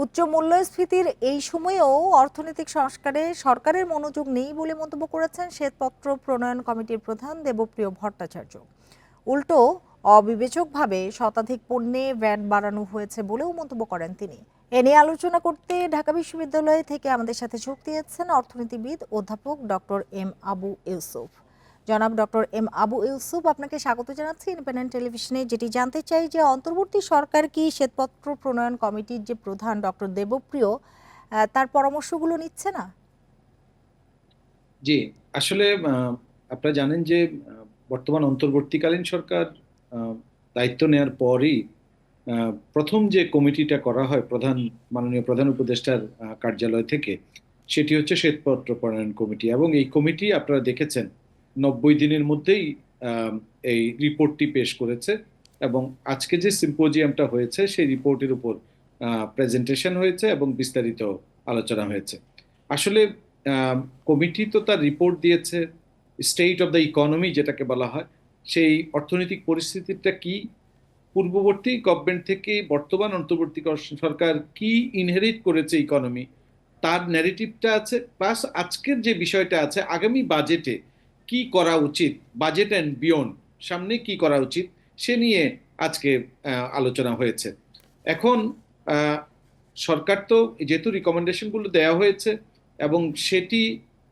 উচ্চ মূল্যস্ফীতির এই সময়েও অর্থনৈতিক সংস্কারে সরকারের মনোযোগ নেই বলে মন্তব্য করেছেন শ্বেতপত্র প্রণয়ন কমিটির প্রধান দেবপ্রিয় ভট্টাচার্য। উল্টো অবিবেচকভাবে শতাধিক পণ্যে ভ্যাট বাড়ানো হয়েছে বলেও মন্তব্য করেন তিনি। এ নিয়ে আলোচনা করতে ঢাকা বিশ্ববিদ্যালয় থেকে আমাদের সাথে যোগ দিয়েছেন অর্থনীতিবিদ অধ্যাপক ডক্টর এম আবু ইউসুফ। জনাব ডক্টর এম আবু ইউসুফ, আপনাকে স্বাগত জানাচ্ছি ইন্ডিপেন্ডেন্ট টেলিভিশনে। যেটি জানতে চাই যে অন্তর্বর্তী সরকার কি শ্বেতপত্র প্রণয়ন কমিটির যে প্রধান ডক্টর দেবপ্রিয় তার পরামর্শগুলো নিচ্ছে না? জি, আসলে আপনারা জানেন যে বর্তমান অন্তর্বর্তীকালীন সরকার দায়িত্ব নেওয়ার পরই প্রথম যে কমিটিটা করা হয় মাননীয় প্রধান উপদেষ্টার কার্যালয় থেকে, সেটি হচ্ছে শ্বেতপত্র প্রণয়ন কমিটি। এবং এই কমিটি আপনারা দেখেছেন 90 দিনের মধ্যেই আহ, এই রিপোর্টটি পেশ করেছে। এবং আজকে যে সিম্পোজিয়ামটা হয়েছে সেই রিপোর্টের উপর প্রেজেন্টেশন হয়েছে এবং বিস্তারিত আলোচনা হয়েছে। আসলে কমিটি তো তার রিপোর্ট দিয়েছে, স্টেট অফ দ্য ইকোনমি যেটাকে বলা হয়, সেই অর্থনৈতিক পরিস্থিতিটা কি, পূর্ববর্তী গভর্নমেন্ট থেকে বর্তমান অন্তর্বর্তী সরকার কি ইনহেরিট করেছে ইকোনমি, তার ন্যারেটিভটা আছে, প্লাস আজকের যে বিষয়টা আছে আগামী বাজেটে কি করা উচিত, বাজেট অ্যান্ড বিয়ন্ড, সামনে কি করা উচিত সে নিয়ে আজকে আলোচনা হয়েছে। এখন আহ, সরকার তো যেহেতু রিকমেন্ডেশনগুলো দেওয়া হয়েছে এবং সেটি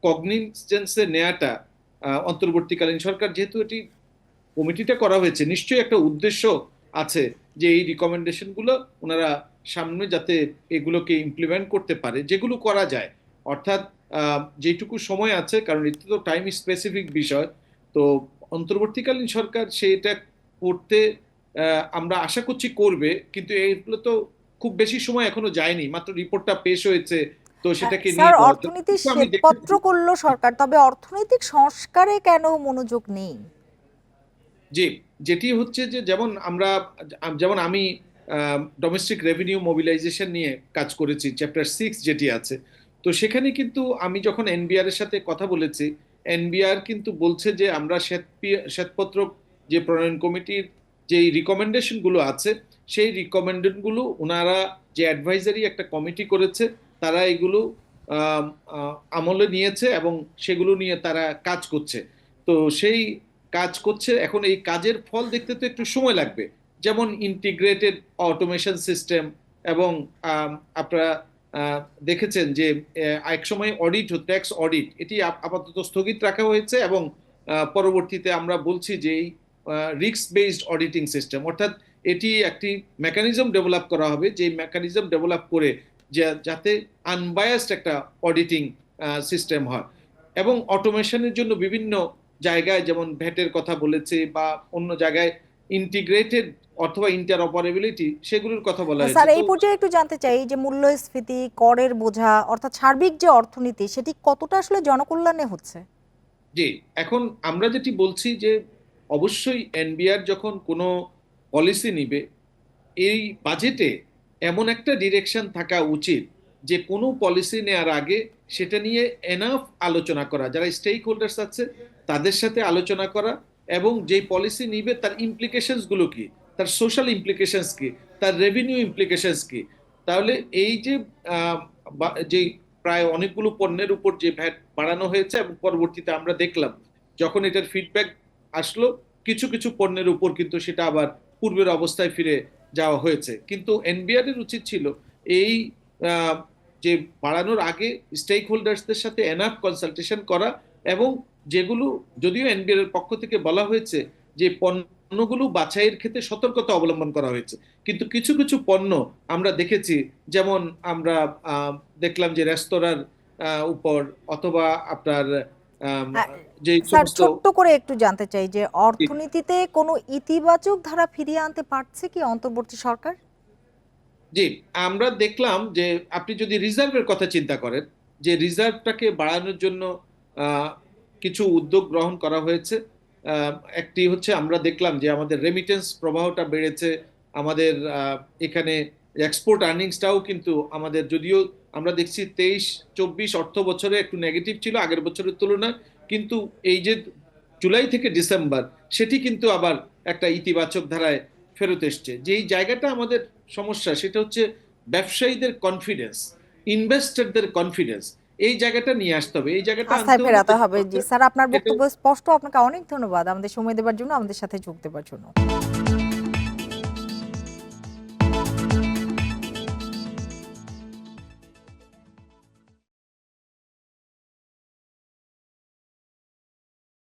কগনিজেন্সে নেওয়াটা, অন্তর্বর্তীকালীন সরকার যেহেতু এটি কমিটিটা করা হয়েছে, নিশ্চয়ই একটা উদ্দেশ্য আছে যে এই রিকমেন্ডেশনগুলো ওনারা সামনে যাতে এগুলোকে ইমপ্লিমেন্ট করতে পারে, যেগুলো করা যায়। অর্থাৎ যেটুকু সময় আছে, কারণ এটি তো টাইম স্পেসিফিক বিষয়, তো অন্তর্বর্তীকালীন সরকার সেটা করতে আমরা আশা করছি করবে। কিন্তু এইগুলো তো খুব বেশি সময় এখনো যায়নি, মাত্র রিপোর্টটা পেশ হয়েছে, তো সেটাকে নিয়ে স্যার, বলতে অর্থনীতি আমি দেখেছি। শ্বেতপত্র করলো সরকার, তবে অর্থনৈতিক সংস্কারে কেন মনোযোগ নেই? জি, যেটি হচ্ছে যে যেমন আমি ডোমেস্টিক রেভিনিউ মোবিলাইজেশন নিয়ে কাজ করেছি, চ্যাপ্টার 6 যেটি আছে। তো সেখানে কিন্তু আমি যখন এনবিআর এর সাথে কথা বলেছি, এনবিআর কিন্তু বলছে যে আমরা শ্বেতপত্র যে প্রণয়ন কমিটির যে রিকমেন্ডেশন গুলো আছে, সেই রিকমেন্ডেশন গুলো ওনারা যে অ্যাডভাইজারি একটা কমিটি করেছে, তারা এগুলো আম, আমলে নিয়েছে এবং সেগুলো নিয়ে তারা কাজ করছে। তো সেই কাজ করছে, এখন এই কাজের ফল দেখতে তো একটু সময় লাগবে। যেমন ইন্টিগ্রেটেড অটোমেশন সিস্টেম, এবং আপনারা দেখেছেন যে এক সময় অডিট, ট্যাক্স অডিট, এটি আপাতত স্থগিত রাখা হয়েছে। এবং পরবর্তীতে আমরা বলছি যে এই রিস্ক বেসড অডিটিং সিস্টেম, অর্থাৎ এটি একটি মেকানিজম ডেভেলপ করা হবে, যে মেকানিজম ডেভেলপ করে যাতে আনবায়াসড একটা অডিটিং সিস্টেম হয়। এবং অটোমেশনের জন্য বিভিন্ন জায়গায়, যেমন ভ্যাটের কথা বলেছে বা অন্য জায়গায় ইন্টিগ্রেটেড অথবা ইন্টারঅপারেবিলিটি, সেগুলোর কথা বলা হয়েছে। স্যার, তো এই পর্যায়ে একটু জানতে চাই যে মূল্যস্ফীতি, করের বোঝা অর্থাৎ সার্বিক যে অর্থনীতি সেটি কতটা আসলে জনকল্যাণে হচ্ছে? জি, এখন আমরা যেটি বলছি যে অবশ্যই এনবিআর যখন কোনো পলিসি নিবে, এই বাজেটে এমন একটা ডিরেকশন থাকা উচিত যে কোনো পলিসি নেওয়ার আগে সেটা নিয়ে এনাফ আলোচনা করা, যারা স্টেক হোল্ডার্স আছে তাদের সাথে আলোচনা করা, এবং যে পলিসি নিবে তার ইমপ্লিকেশনস গুলো কি, তার সোশ্যাল ইমপ্লিকেশনস কি, তার রেভিনিউ ইমপ্লিকেশনস কি। তাহলে এই যে যে প্রায় অনেকগুলো পণ্যের উপর যে ভ্যাট বাড়ানো হয়েছে, এবং পরবর্তীতে আমরা দেখলাম যখন এটার ফিডব্যাক আসলো, কিছু কিছু পণ্যের উপর কিন্তু সেটা আবার পূর্বের অবস্থায় ফিরে যাওয়া হয়েছে। কিন্তু এনবিআর এর উচিত ছিল এই আহ, যে বাড়ানোর আগে স্টেক হোল্ডার্সদের সাথে এনাফ কনসালটেশন করা, এবং যেগুলো, যদিও এনবিআর এর পক্ষ থেকে বলা হয়েছে যে পণ্যগুলো বাছাইয়ের ক্ষেত্রে সতর্কতা অবলম্বন করা হয়েছে, কিন্তু কিছু কিছু পণ্য আমরা দেখেছি, যেমন আমরা আহ, দেখলাম যে রেস্তোরাঁর উপর, অথবা আপনার আম, আহ, যে স্যার, সমস্ত। ছোট্ট করে একটু জানতে চাই যে অর্থনীতিতে কোনো ইতিবাচক ধারা ফিরিয়ে আনতে পারছে কি অন্তর্বর্তী সরকার? জি, আমরা দেখলাম যে আপনি যদি রিজার্ভের কথা চিন্তা করেন, যে রিজার্ভটাকে বাড়ানোর জন্য আহ, কিছু উদ্যোগ গ্রহণ করা হয়েছে। আহ, একটি হচ্ছে আমরা দেখলাম যে আমাদের রেমিটেন্স প্রবাহটা বেড়েছে, আমাদের এখানে এক্সপোর্ট আর্নিংসটাও কিন্তু আমাদের, যদিও আমরা দেখছি 23-24 অর্থ বছরে একটু নেগেটিভ ছিল আগের বছরের তুলনায়, কিন্তু এই যে জুলাই থেকে ডিসেম্বর, সেটি কিন্তু আবার একটা ইতিবাচক ধারায় ফেরত এসছে। যেই জায়গাটা আমাদের সমস্যা সেটা হচ্ছে ব্যবসায়ীদের কনফিডেন্স, ইনভেস্টরদের কনফিডেন্স, এই জায়গাটা নিয়ে আসতে হবে, এই জায়গাটা আস্থায় আনতে হলে ফেরাতে হবে। জি স্যার, আপনার যেটা বক্তব্য স্পষ্ট। আপনাকে অনেক ধন্যবাদ আমাদের সময় দেওয়ার জন্য, আমাদের সাথে যোগ দেওয়ার জন্য।